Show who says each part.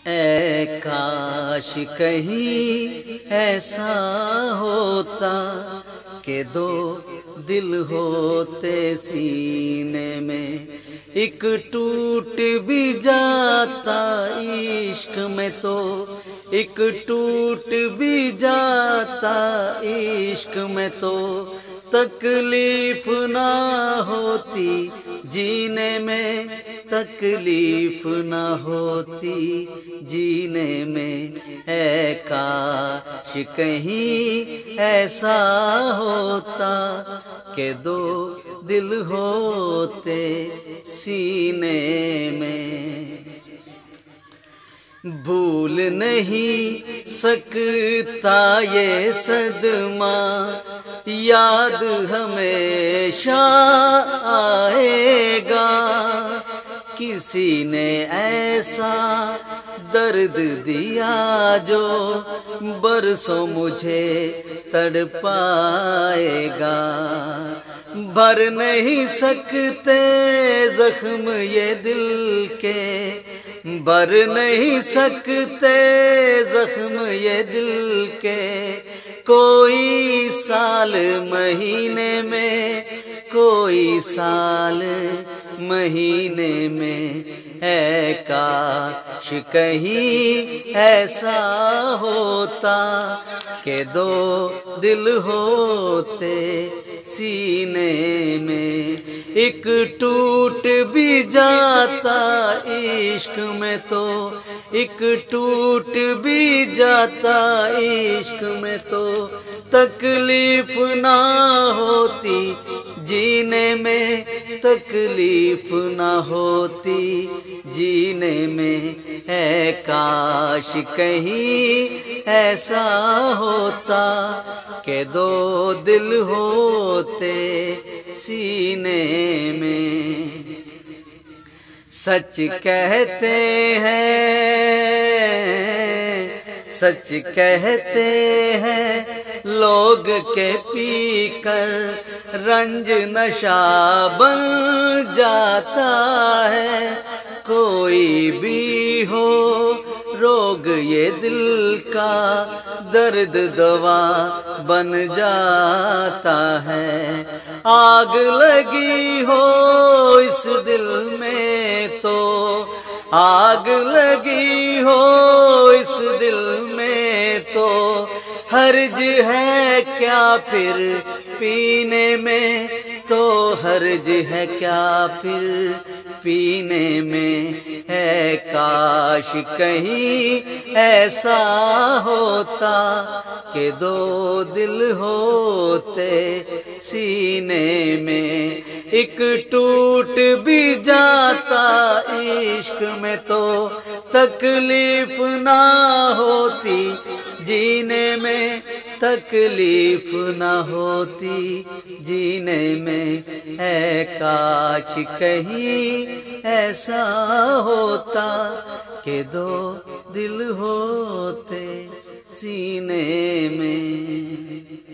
Speaker 1: اے کاش کہیں ایسا ہوتا کہ دو دل ہوتے سینے میں، ایک ٹوٹ بھی جاتا عشق میں تو، ایک ٹوٹ بھی جاتا عشق میں تو، تکلیف نہ ہوتی جینے میں، تکلیف نہ ہوتی جینے میں۔ اے کاش کہیں ایسا ہوتا کہ دو دل ہوتے سینے میں۔ بھول نہیں سکتا یہ صدمہ، یاد ہمیشہ آئے گا، کسی نے ایسا درد دیا جو برسوں مجھے تڑپائے گا۔ بھر نہیں سکتے زخم یہ دل کے، بھر نہیں سکتے زخم یہ دل کے، کوئی سال مہینے میں، کوئی سال مہینے میں۔ اے کاش کہیں ایسا ہوتا کہ دو دل ہوتے سینے میں، ایک ٹوٹ بھی جاتا عشق میں تو، ایک ٹوٹ بھی جاتا عشق میں تو، تکلیف نہ ہوتی جینے میں، تکلیف نہ ہوتی جینے میں۔ اے کاش کہیں ایسا ہوتا کہ دو دل ہوتے سینے میں۔ سچ کہتے ہیں، سچ کہتے ہیں لوگ کے پی کر رنج نشہ بن جاتا ہے، کوئی بھی ہو روگ یہ دل کا درد دوا بن جاتا ہے۔ آگ لگی ہو اس دل میں تو، آگ لگی ہو اس دل میں تو، حرج ہے کیا پھر پینے میں، تو حرج ہے کیا پھر پینے میں۔ اے کاش کہیں ایسا ہوتا کہ دو دل ہوتے سینے میں، ایک ٹوٹ بھی جاتا عشق میں تو، تکلیف نہ ہوتی جینے میں، تکلیف نہ ہوتی جینے میں۔ اے کاش کہیں ایسا ہوتا کہ دو دل ہوتے سینے میں۔